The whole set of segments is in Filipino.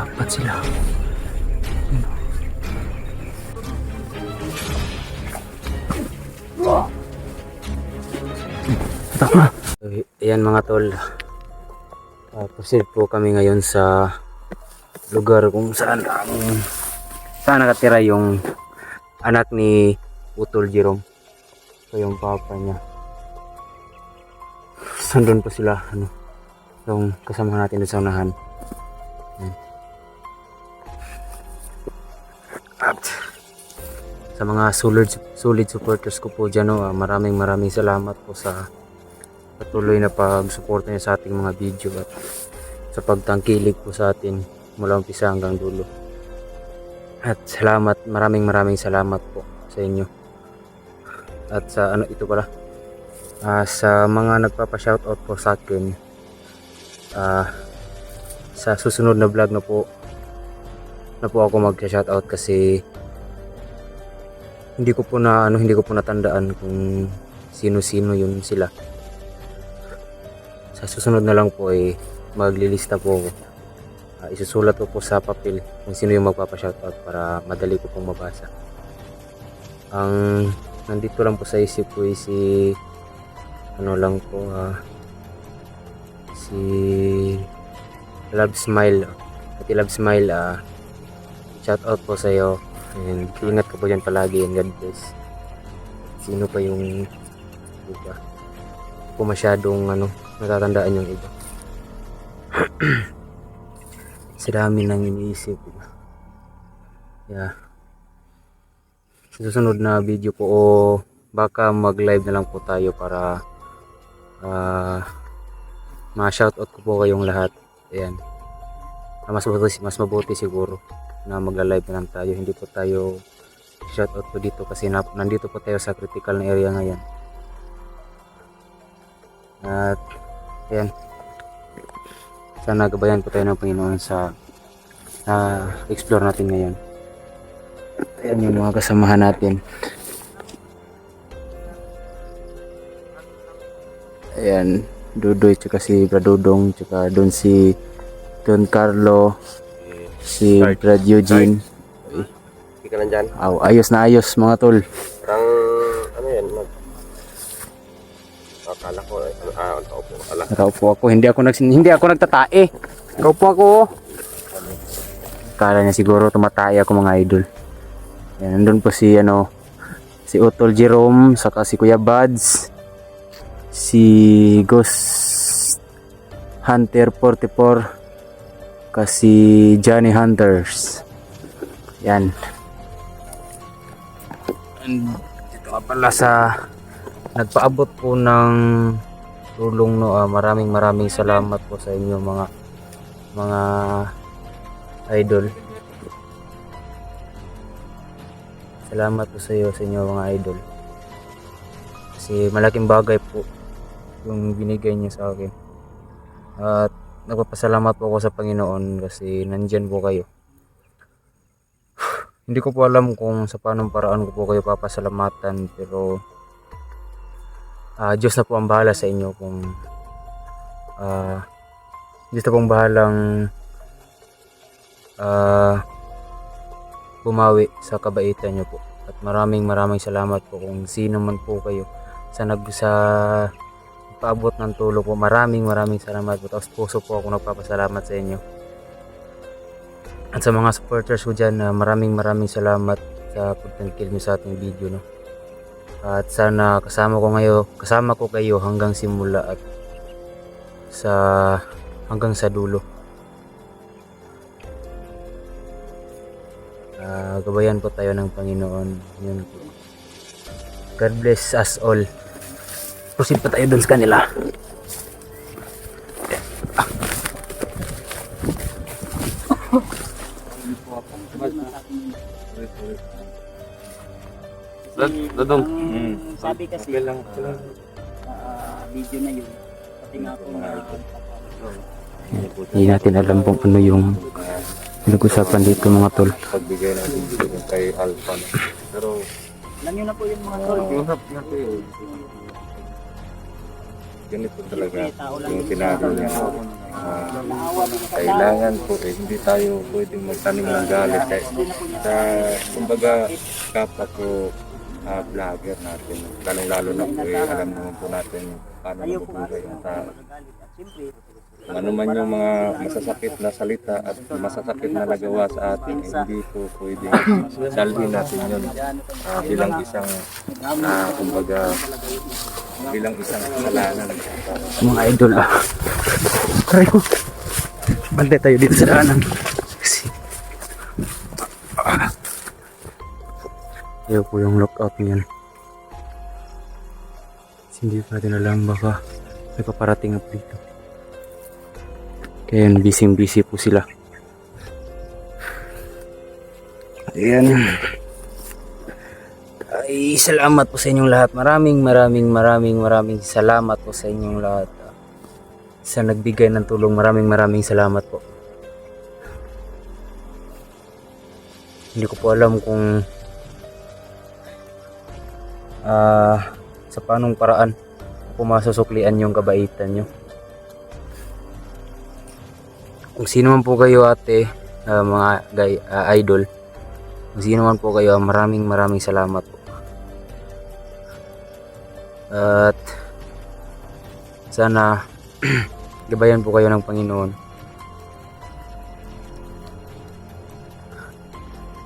Apat sila. Tatak na. So, ayan mga tol. Proceed po kami ngayon sa lugar kung saan nakatira yung anak ni Utol Jerome. So yung papa niya. Sandun pa sila, yung kasama natin sa unahan. At sa mga solid supporters ko po dyan, maraming salamat po sa patuloy na pag-suporta niyo sa ating mga video at sa pagtangkilik po sa atin mula umpisa hanggang dulo. At salamat, maraming salamat po sa inyo. At sa ito pala, sa mga nagpapa-shoutout po sa akin, sa susunod na vlog na po ako mag-shoutout kasi hindi ko po natandaan kung sino-sino yun sila. Sa susunod na lang po ay maglilista po ako. Isusulat ko po sa papel kung sino yung magpapa-shoutout para madali ko pong mabasa. Ang nandito lang po sa isip ko ay si Love Smile. Ati Love Smile, shoutout po sa iyo. And ingat ka po dyan palagi and God bless. Sino pa yung iba? Hindi ko masyadong natatandaan yung iba. Sa dami nang iniisip. Yeah. Sa susunod na video po baka mag-live na lang po tayo para ma-shoutout ko po kayong lahat. Ayan. Mas mabuti siguro na magla-live na lang tayo. Hindi po tayo shoutout po dito kasi nandito po tayo sa critical na area ngayon. At ayan. Sana gabayan po tayo ng Panginoon sa explore natin ngayon. Ayan yung mga kasamahan natin. Ayan, Dudoy tsaka si Bradudong tsaka doon si Don Carlo, si Brad Eugene. Hindi ka lang dyan. Ayos na ayos mga tol. Parang yan, akala ko, Nakaupo ako, hindi ako nagtatae. Nakaupo ako. Akala niya siguro tumatae ako mga idol. Yan, nandun po si Utol Jerome, saka si Kuya Buds, si Ghost Hunter 44, kasi Johnny Hunters. Yan. And dito nga pala sa nagpaabot po ng tulong maraming salamat po sa inyo mga idol. Salamat po sa inyo mga idol. Kasi malaking bagay po yung binigay niyo sa akin. At nagpapasalamat po ako sa Panginoon kasi nandyan po kayo. Hindi ko po alam kung sa paanong paraan ko po kayo papasalamatan, pero Diyos na po ang bahala sa inyo kung Diyos na pong bahalang bumawi sa kabaitan nyo po. At maraming salamat po kung sino man po kayo sa paabot ng tulong po. Maraming salamat po. Tapos puso po ako nagpapasalamat sa inyo. At sa mga supporters ko dyan, maraming salamat sa pagtangkil nyo sa ating video, At sana kasama ko kayo hanggang simula at hanggang sa dulo. Gabayan po tayo ng Panginoon. Yun po. God bless us all. Proceed pa tayo dun sa kanila. Dodong. Sabi kasi video na yun. Pati nga po Hindi natin alam kung ano yung pinag-usapan dito mga tol. Pagbigay natin dito kay Alpha. Pero alam nyo na po yung mga tol. yung hap natin ganito talaga yung sinabi niya. Kailangan po hindi tayo pwedeng magtanim ng galit. Sa kumbaga kapwa po vlogger natin, lalong-lalo na po alam naman po natin paano mabubuhay ang tao. Kung ano man yung mga masasakit na salita at masasakit na nagawa sa atin, hindi po pwedeng salhin natin yun bilang isang kumbaga bilang isang kasalanan. Mga idol Aray ko. Bantay tayo dito sa daanan. Kasi ayaw po yung lockout niyan. Hindi pa natin alam, baka may paparating up dito. Kaya busy po sila. Ayan. Ay, salamat po sa inyong lahat. Maraming salamat po sa inyong lahat. Sa nagbigay ng tulong, maraming salamat po. Hindi ko po alam kung sa paanong paraan kung masusuklian yung kabaitan nyo. Kung sino man po kayo ate, mga idol, kung sino man po kayo, maraming salamat po. At sana gabayan po kayo ng Panginoon.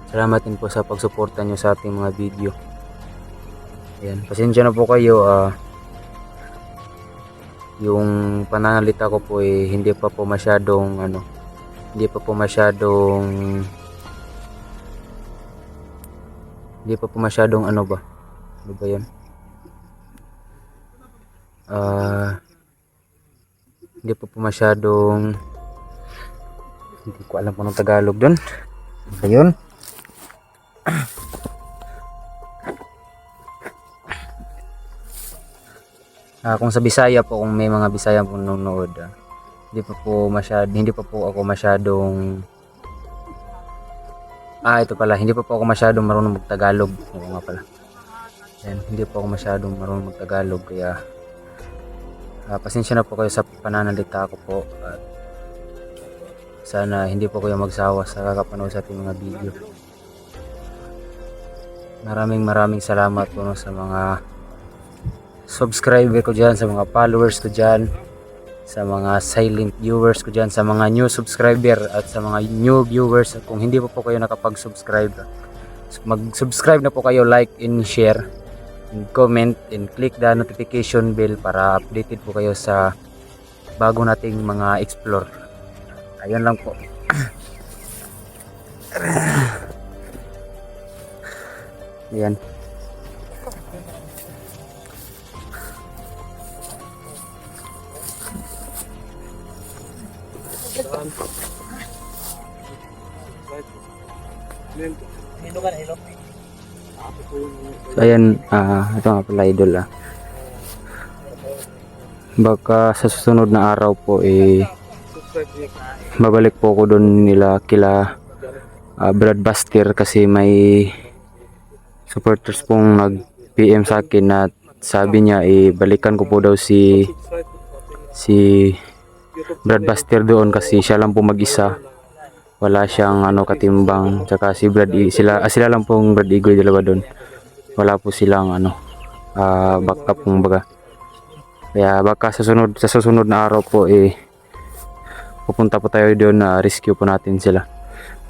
Salamat din po sa pagsuporta nyo sa ating mga video. Ayan, pasensya na po kayo, yung pananalita ko po hindi pa po masyadong ano ba yun, hindi pa po masyadong, hindi ko alam kung anong Tagalog dun. Ayun. Kung sa Bisaya po, kung may mga Bisaya po nanonood, hindi pa po ako masyadong ito pala, hindi pa po ako masyadong marunong mag-Tagalog. Oo nga pala. Ayan, hindi po ako masyadong marunong mag-Tagalog, kaya pasensya na po kayo sa pananalita ko po, at sana hindi po kayo magsawa sa kakapanood sa ating mga video. Maraming salamat po sa mga subscriber ko dyan, sa mga followers ko dyan, sa mga silent viewers ko dyan, sa mga new subscriber at sa mga new viewers. Kung hindi pa po kayo nakapag-subscribe, mag-subscribe na po kayo, like and share and comment and click the notification bell para updated po kayo sa bago nating mga explore. Ayun lang po. Ayan. So ayan, ito nga pala idol baka sa susunod na araw po babalik po ako doon nila kila Brad Buster, kasi may supporters pong nag PM sa akin at sabi niya balikan ko po daw si Brad Buster doon, kasi siya lang po mag-isa, wala siyang katimbang, tsaka si Brad sila lang pong Brad Igoy dalawa doon, wala po silang backup kung baga. Kaya baka sa susunod na araw po pupunta po tayo doon na rescue po natin sila,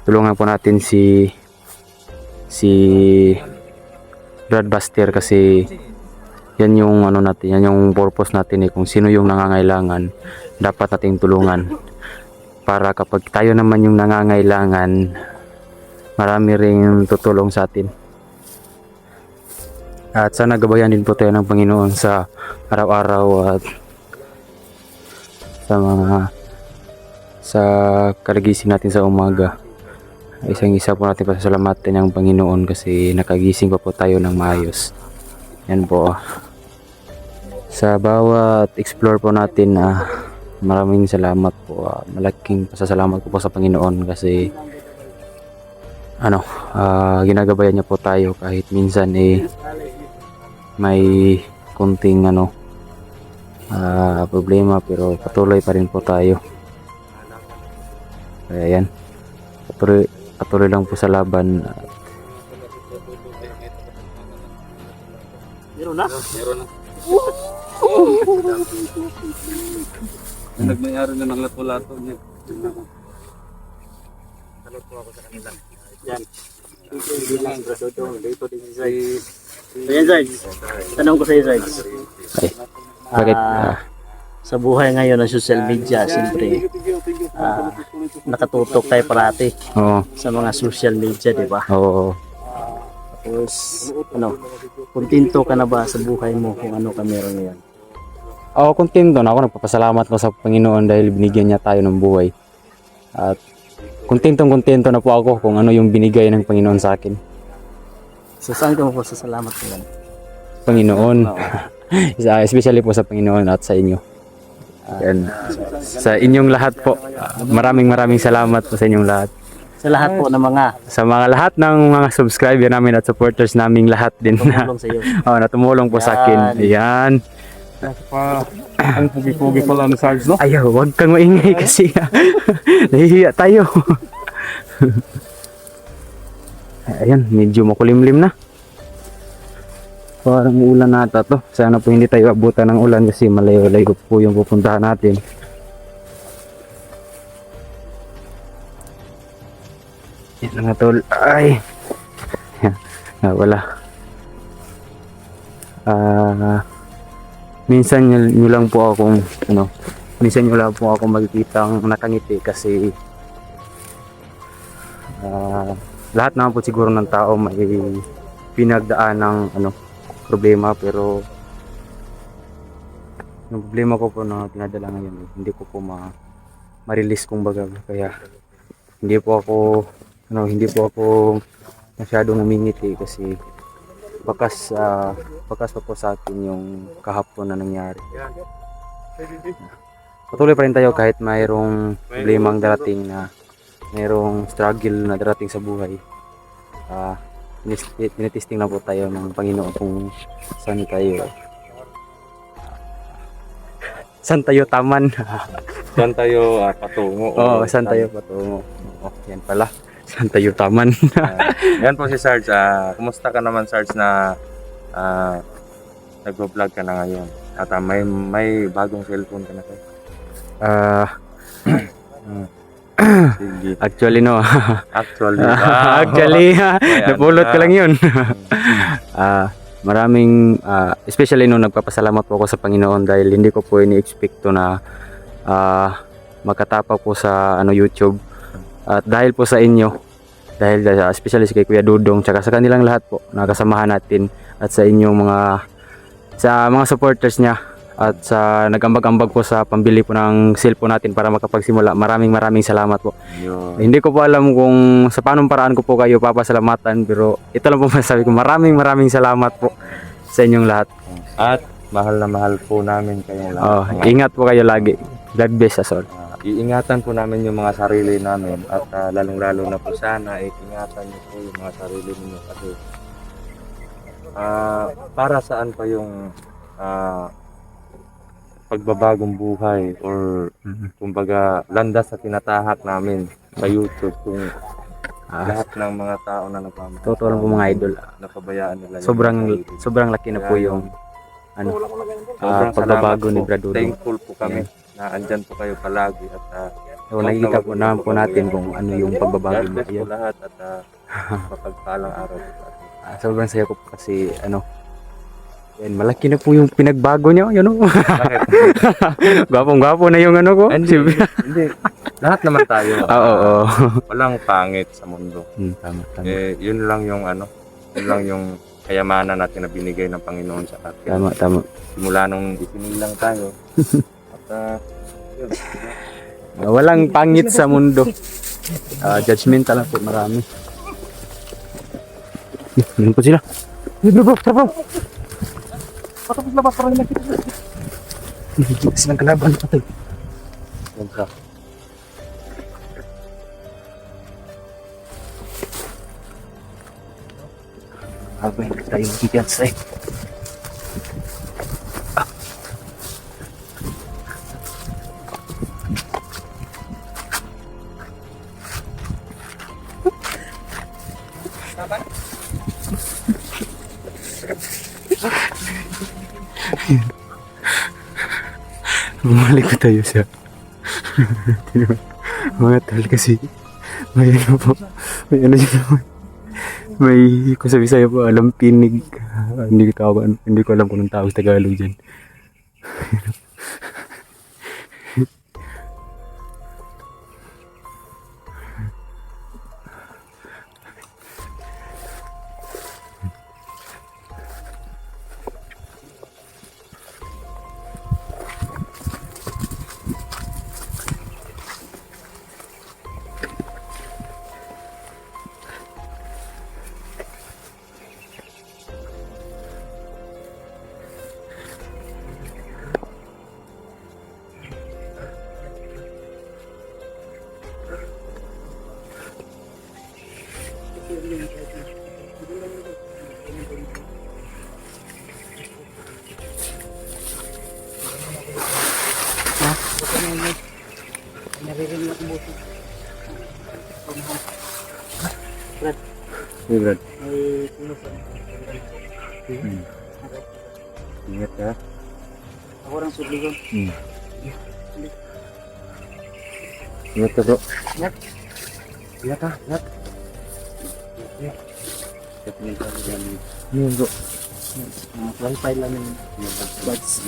tulungan po natin si Brad Buster, kasi yan yung natin, yan yung purpose natin kung sino yung nangangailangan dapat nating tulungan, para kapag tayo naman yung nangangailangan, marami ring tutulong sa atin. At sana gabayan din po tayo ng Panginoon sa araw-araw at sa kalagising natin sa umaga. Isang-isa po natin pasasalamatan ang Panginoon kasi nakagising pa po tayo ng maayos. Yan po. Sa bawat explore po natin, maraming salamat po. Malaking pasasalamat ko po sa Panginoon kasi ginagabayan niya po tayo kahit minsan may kunting problema, pero patuloy pa rin po tayo. Kaya yan. Patuloy lang po sa laban. Meron na? Nagmayari na ng lato-lato niya. Salot po ako sa kanila. Yan. Hindi lang, Dodong. Dito din si Zayds. So yan, Zayds. Tanong ko sa iyo, Zayds. Ay, bakit? Sa buhay ngayon ng social media, siyempre, nakatutok tayo parati Oo. sa mga social media, di ba? Oo. Tapos, kontento ka na ba sa buhay mo kung ano ka meron ngayon? Ako kontento na ako. Nagpapasalamat ko sa Panginoon dahil binigyan niya tayo ng buhay. At kontento na po ako kung ano yung binigay ng Panginoon sa akin. So, saan ka mo po salamat ko yan? Panginoon. Especially po sa Panginoon at sa inyo. Yan. Sa inyong lahat po. Maraming salamat po sa inyong lahat. Sa lahat po ng mga Sa mga lahat ng mga subscriber namin at supporters naming lahat din na tumulong sa iyo. na tumulong po sa akin. Ayan. Ang pugi-pugi pala ni Sarge, no? Ayaw, wag kang maingay kasi nahihiya tayo. Ayan, medyo makulimlim na. Parang ulan nata to. Sana po hindi tayo abutan ng ulan kasi malayo-layo po yung pupuntahan natin. Yan nga tol. Ay. Wala. Minsan nyo lang po akong minsan nyo lang po akong makikitang nakangiti kasi lahat naman po siguro ng tao may pinagdaan ng problema, pero yung problema ko po na pinadala ngayon hindi ko po ma-release kumbaga, kaya hindi po ako masyadong namingiti kasi bakas pa po sa akin yung kahapon na nangyari. Patuloy pa rin tayo kahit mayroong problemang darating, na mayroong struggle na darating sa buhay. Tinitesting na po tayo ng Panginoon kung saan tayo taman. Saan tayo patungo? Oo, saan tayo patungo. Yan pala, saan tayo taman. Yan po si Sarge. Kumusta ka naman, Sarge, na nagbo-vlog ka na ngayon? At may bagong cellphone ka na kayo? Sige. Actually Actually, napulot ko lang yun. Maraming especially nagpapasalamat po ako sa Panginoon dahil hindi ko po ini-expect na magkatapa po sa YouTube, at dahil po sa inyo, dahil especially kay Kuya Dudong tsaka sa kanilang lahat po nakasamahan natin, at sa inyong mga supporters niya, at sa nag-ambag-ambag po sa pambili po ng cellphone natin para makapagsimula. Maraming salamat po. yun. Hindi ko po alam kung sa paanong paraan ko po kayo papasalamatan, pero ito lang po masasabi ko, maraming salamat po sa inyong lahat. At mahal na mahal po namin kayong lahat. Ingat po kayo lagi. God bless us all. Iingatan po namin yung mga sarili namin, at lalong-lalo na po sana ingatan niyo po yung mga sarili niyo kasi para saan pa yung pagbabagong buhay or kumbaga landas sa tinatahak namin sa YouTube, kung lahat ng mga tao na nagmamahal. Totoo lang po mga idol. Napabayaan nila. yung sarili. Sobrang laki na po yung Sobrang pagbabago salamat ni po. Brad Dudong. Thankful po kami na andyan po kayo palagi, at Nakikita po naman po natin kung ano yung pagbabago God niya. bless po lahat, at mapagpalang araw po sa atin. Sobrang saya ko po kasi yan, malaki na po yung pinagbago niya, Bakit? Gwapong-gwapo na yung ko. Hindi. Lahat naman tayo. Oo. Walang pangit sa mundo. Tama. Yun lang yung kayamanan natin na binigay ng Panginoon sa atin. Tama. Simula nung isinilang tayo. At yun. Walang pangit sa mundo. Judgmental lang po marami. Yun po sila. Tara po. Patapos labas para nila kita. Silang kalaban patay. Yan ka. Habang tayo magigans eh. Bumalik ko tayo sa mga tol kasi may ano po, may ano yun naman. May kung sa Bisaya po, alam pinig. Hindi ko alam kung anong tawag sa Tagalog dyan. Naririnig ako buti. Hey, Brad. May punos ako. Ingat ya. Ako lang subligon. Ingat ka, bro. Ingat. Ingat ha, ingat. Bro. Wifi lang yung buds.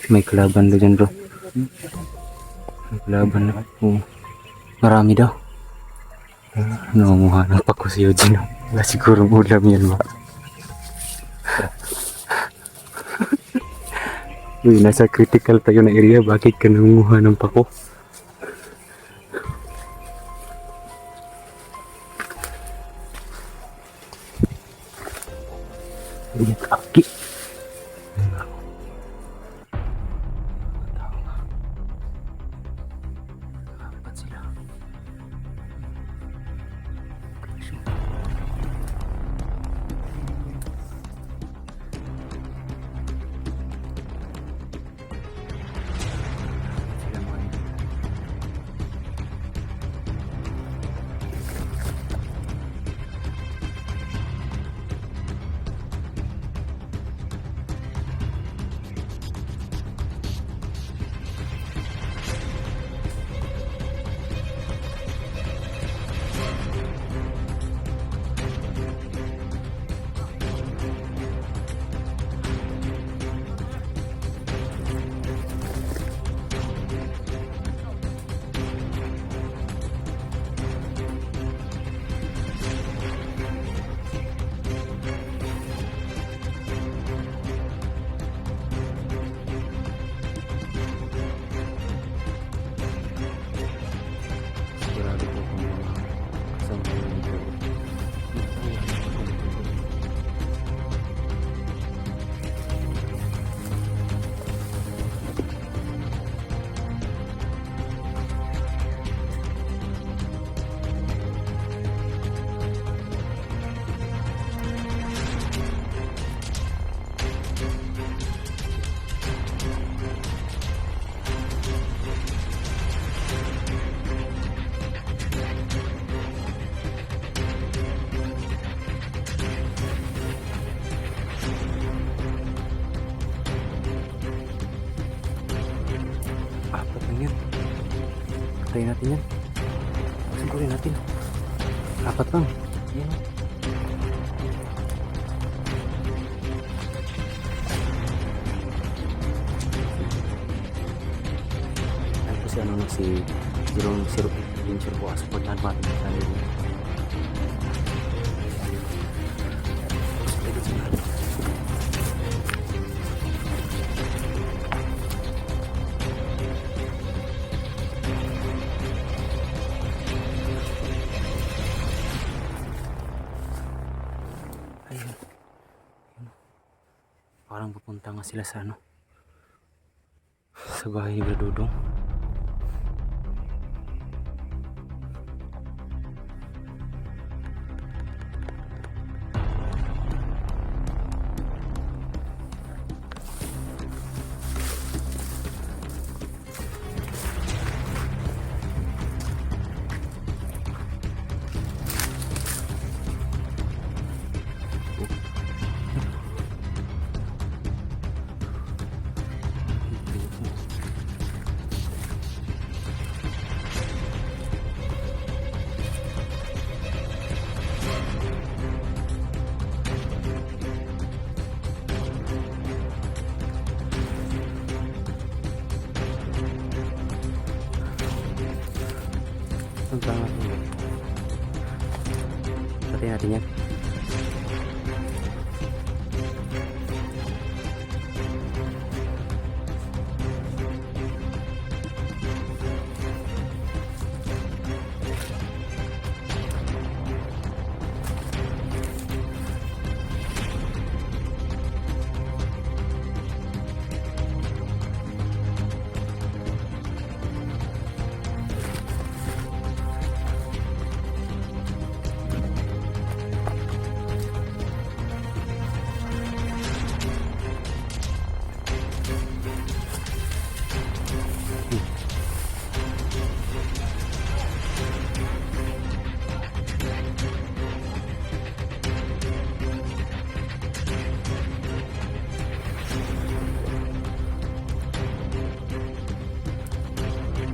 May kalaban daw dyan bro. May kalaban na. Oo. Marami daw. Nangunguha ng pako si Eugene. Wala siguro ulam yan ba? Uy, nasa critical tayo na area. Bakit ka nangunguha ng pako? Uy, aki. Sigurado po kung mga kasama ko dito. Apat lang yan. Patayin natin yan. Sigurin natin. Apat lang. Yan. Ay po si ano na si Jerome Sirup. Yung sirup po. Supportahan pa natin sa nila. Ayun. Parang pupunta nga sila sa ano, sa bahay ni Bradodong. Patayin natin yan.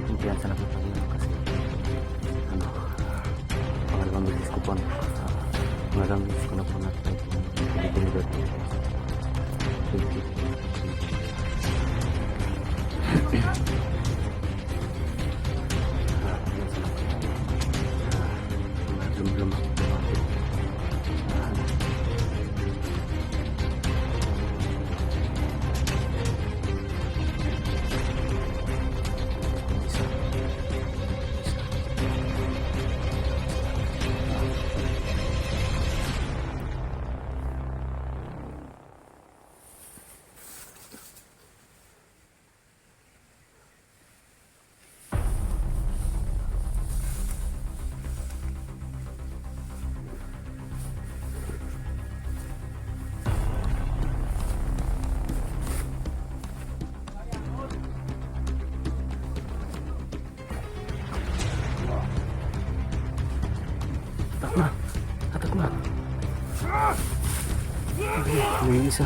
Kumpiyansa na po tayo kasi ano, pangalawang beses ko po pangalawang beses ko na po na-try kung pinipinidor po. Lumlumak po natin. Atak na. May isa.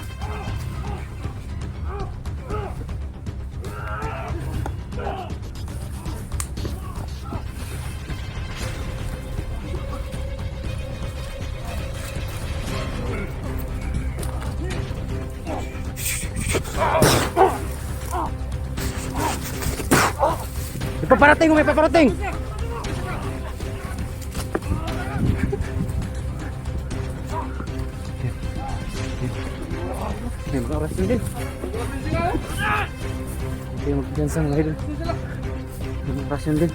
May paparating! May mga oras din. Hindi magpiyansa mga idol. May mga oras din.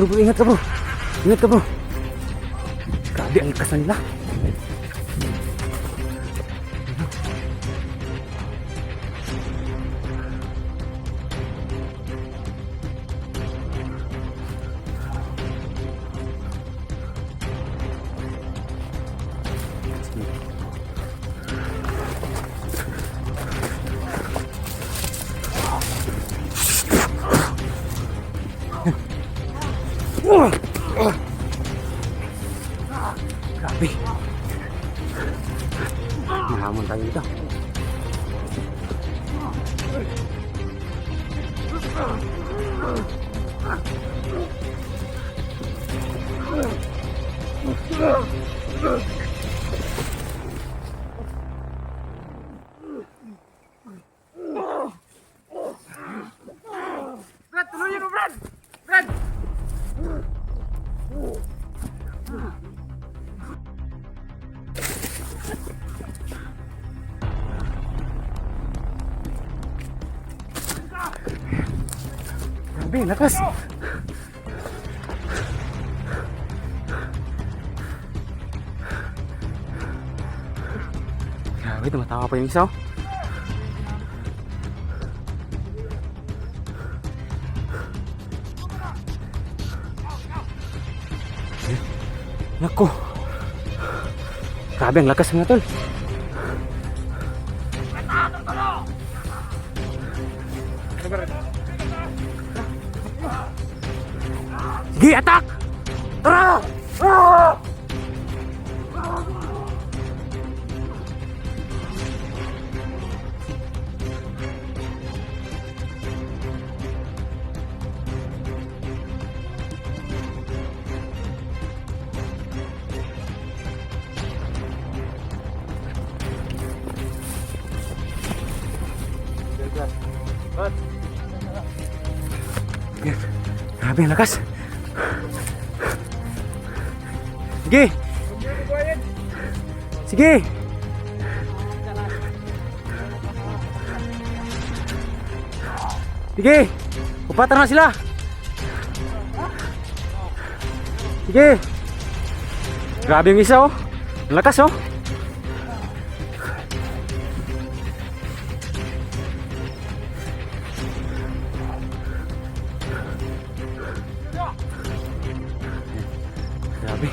Bro, ingat ka bro. Ingat ka bro. Grabe, ang likas na nila. Grabe. Mahamon tayo dito. Brad, tuloyin mo, Brad! Brad! Grabe, lakas. Grabe, tumatawa pa yung isa. Oh. Nako. Grabe, ang lakas mga tol. Gi, attack! Tara! Ah! Grabe ang lakas. Sige. Sige. Sige. Upatan na sila. Sige. Grabe yung isa oh. Ang lakas oh. Grabe.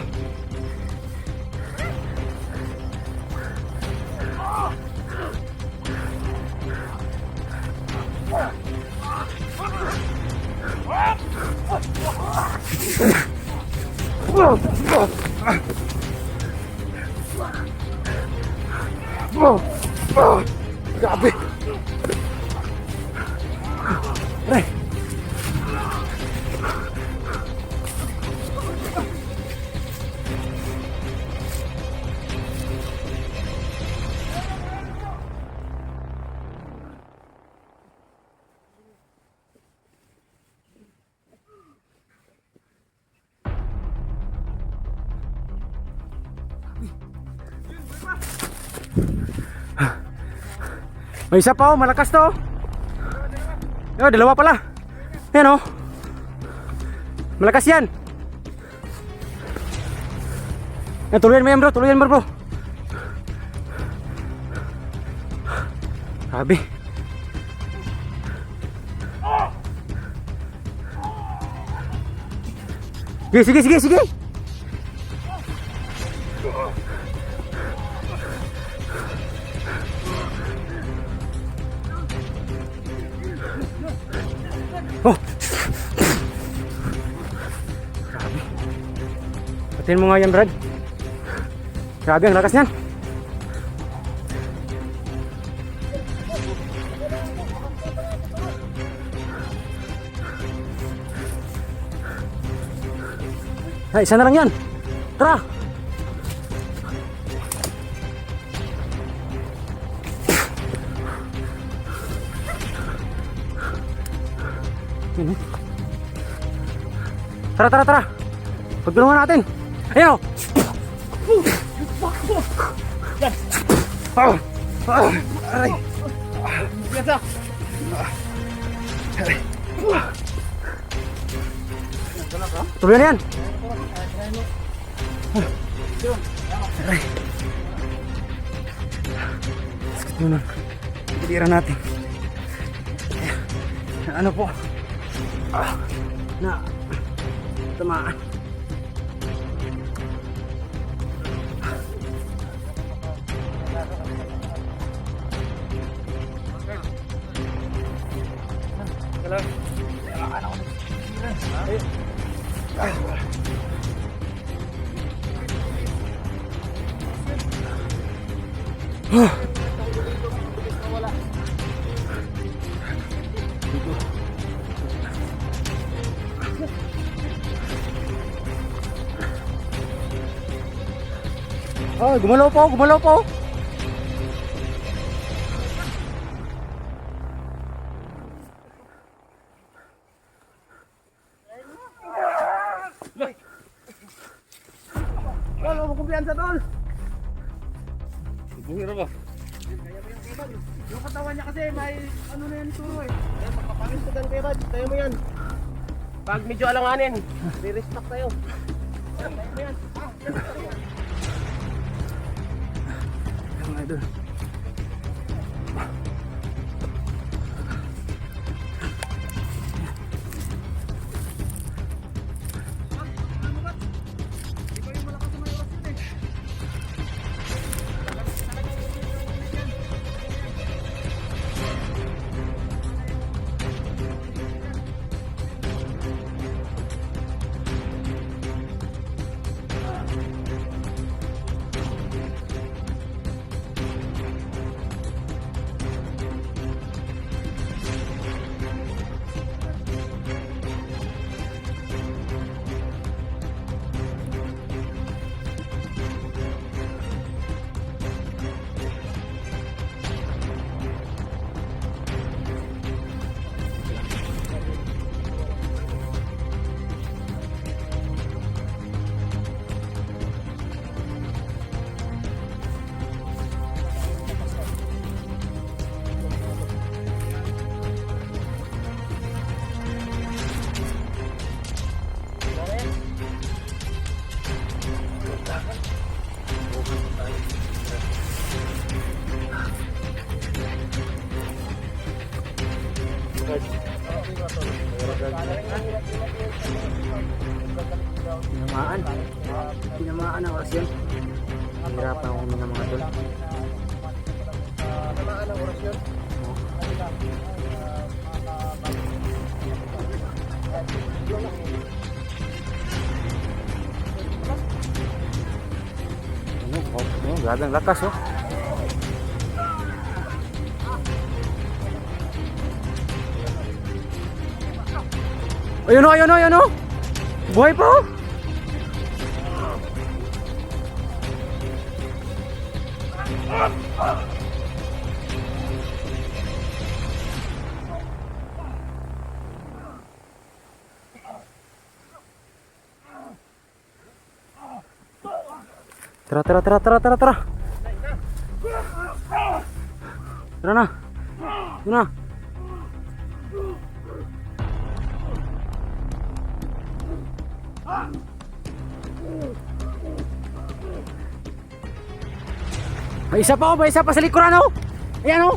Grabe. Aray. May isa pa oh, malakas to. Oh, dalawa pala. Ayan oh. Malakas yan. Yan, tuluyan mo yan bro, tuluyan mo bro. Grabe. Sige, sige, sige, sige. Oh. Grabe. Patin mo nga yan, Brad. Grabe ang lakas niyan. Ay, isa na lang yan. Tara. Tara, tara, tara. Pagtulungan natin. Ayan o. Aray. Tuloy na yan. Aray. Sakit mo nun. Piliran natin. Ano po? Na tamaan. Oh, gumalaw po, gumalaw po. Wala mo kumpiyansa doon. Buhira ba? Yung katawan niya kasi may ano na yan turo eh. Kaya pagkapalis ko dyan kay Raj, tayo mo yan. Pag medyo alanganin, re-restock tayo. Tayo mo yan. Mga idol. Tinamaan. Tinamaan ang oras yun. Hirapan ako ng mga tol. Tamaan ang oras yun. Grabe ang lakas oh. Ayun oh, ayun oh, ayun oh. Buhay pa oh. Tara, tara, tara, tara, tara, tara. Tara na. Tara na. May isa pa oh, may isa pa sa likuran oh. Ayan oh.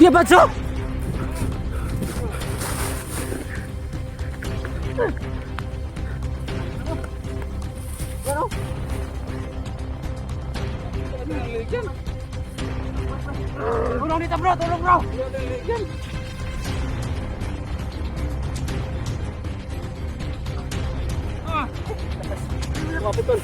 Kuya Badso! Tulong dito bro, tulong bro! Kapit tol!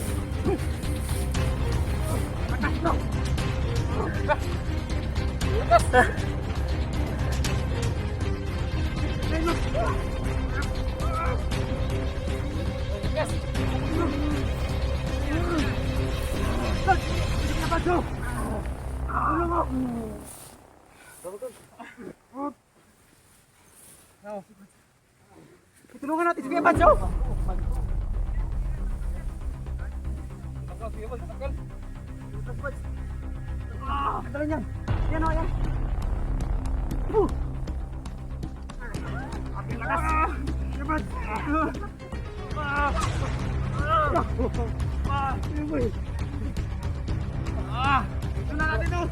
Tulungan natin si Kuya Badso! Antalan yan! Yan o, yan! Aking lakas! Kuya Badso! Ito na natin ito!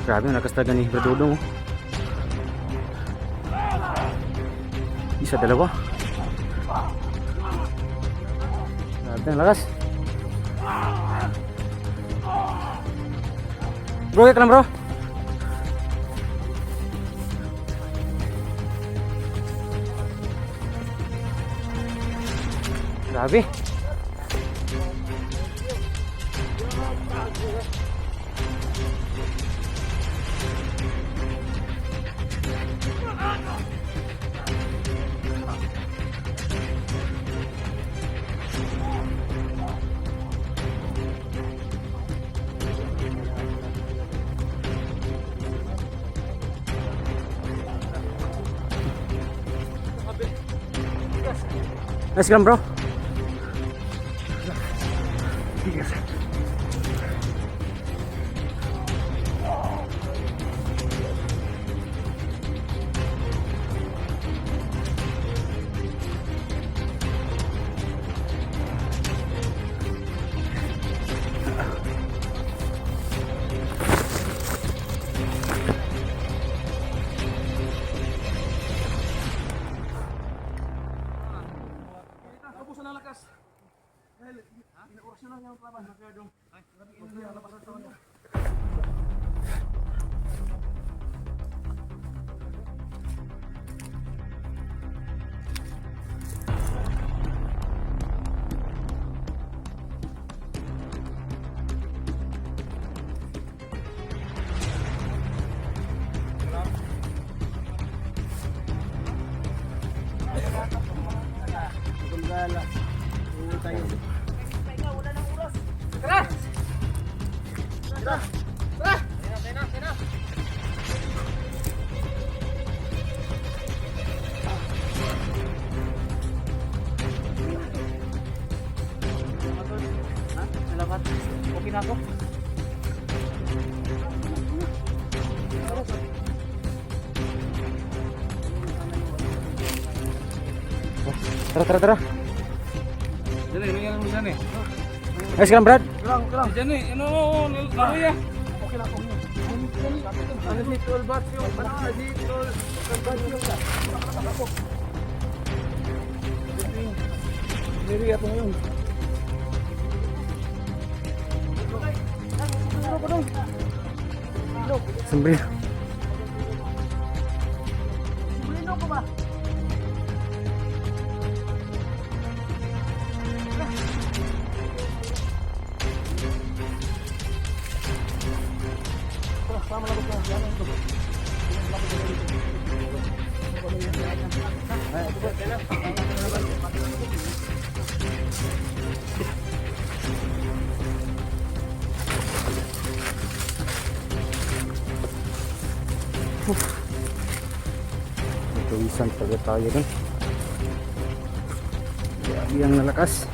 Grabe, ang lakas talaga ni Badudong. Isa, dalawa. Grabe, ang lakas. Bro, ka lang bro. Grabe. Nice gram bro. Tapos na lakas. Dahil, inaurasyon lang yung laban. Masyadong. Ay, lapas na taon. Salamat. Okay na ako. Tara, tara, tara. Dali, nangyayang mo dyan eh. Nice gram Brad. Kurang. Dyan eh, ano, laro ya. Okay na ako. Ano si Tol Bats yung? Ano si Tol Bats yung? Diri ako ngayon. Sombrero. Bulino ko ba? Sama lang ko. Yan ito. Tuwisan talaga tayo dun. Grabe ang nalakas.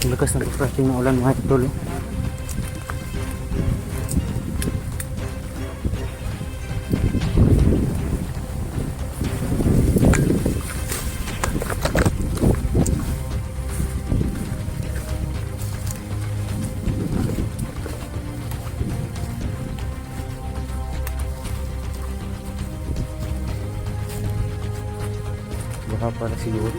Lakas ng refreshing ng ulan mga idol. Baka para siguro.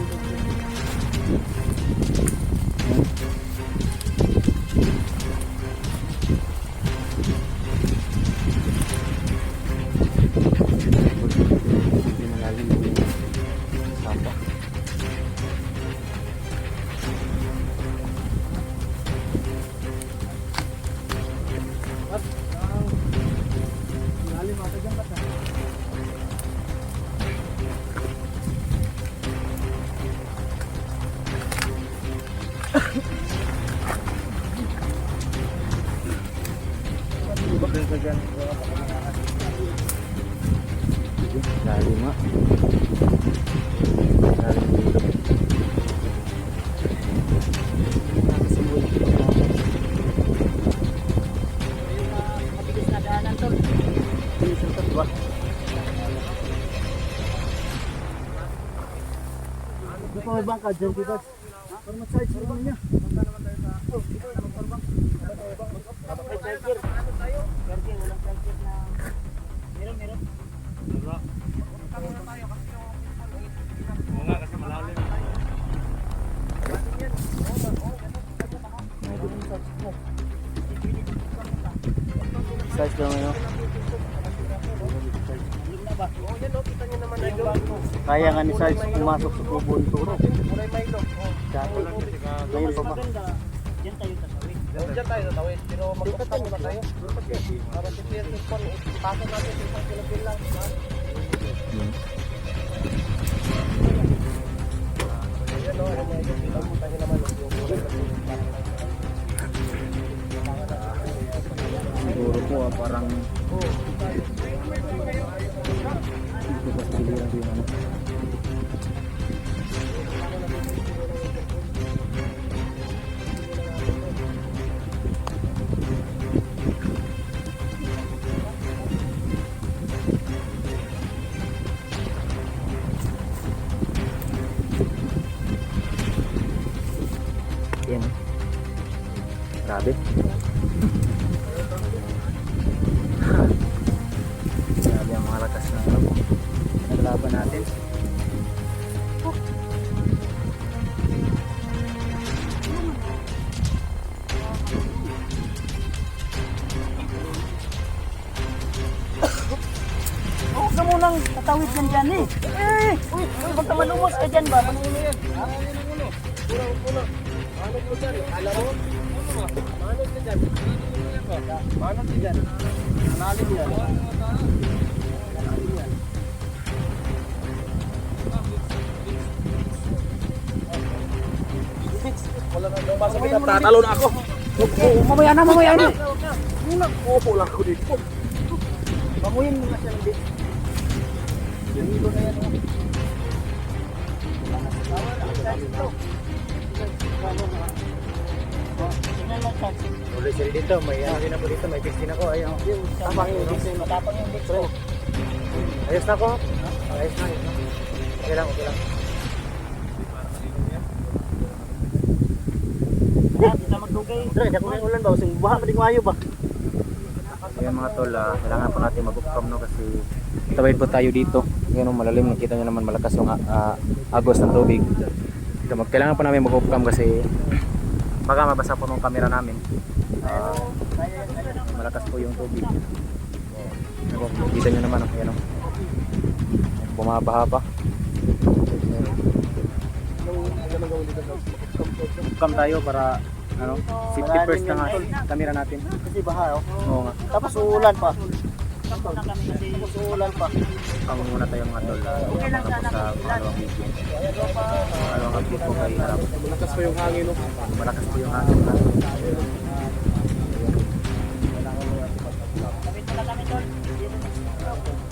nga. Maraming ilog. Mabilis na daanan tol. Bilis ito, di ba? Di pa may bangka dyan, diba? Para mag-side sa naman niya. May charger. Charger, walang charger na. Meron. Size lang ngayon. Oo, yan o, kita nyo naman na yun. Kaya nga ni Sarge pumasok sa kubo ng turo. Kulay Milo. Dati. Ngayon pa ba? Diyan tayo tatawid. Diyan tayo tatawid. Pero magkakita muna tayo. Para si Pierre Tispon, ipasok natin sa isang kilapin lang. Yan o, kita nyo naman yung kulay na Siguro po parang dito pa sa giliran ko yung ano. Yan. Grabe. Grabe ang mga lakas na naglaban natin. Huwag ka munang tatawid yan dyan eh. Uy, huwag ka manumos ka dyan ba? Manuno yan. Uno. Manod mo dyan. Alam mo? Manod ka dyan. Manod ka dyan. Malalim yan. Wala na daw. Basta kita tatalo na ako. Mamaya na. Muna, upo lang ako dito. Banguyin mo na siya ng dito. Hilo na yan. Ulit sila dito, may ano din ako dito, may fix din ako. Ayun. Tapang yung dito. Matapang yung dito. Ayos na ako. Ayos na. Okay lang. Kita magdugay. Dre, hindi ako na ulan ba? Using buha pa din mayo ba? Ayan mga tol, kailangan pa natin mag-upcam no kasi tawid po tayo dito. Ngayon malalim, nakita nyo naman malakas yung agos ng tubig. Kailangan pa namin mag-upcam kasi baka mabasa po ng camera namin. Malakas po yung tubig. Kita nyo naman, ayan o. Bumabaha pa. Upcam tayo para ano, safety first na nga camera natin. Kasi baha oh. Oo nga. Tapos uulan pa. Tapos uulan pa. Upcam muna tayo mga tol. Para po sa pangalawang video. Pangalawang update po kay harap. Malakas pa yung hangin oh. Malakas po yung hangin na.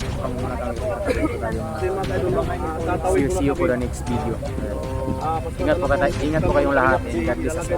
Upcam muna kami. See you for the next video. Ingat po kayong lahat. God bless us.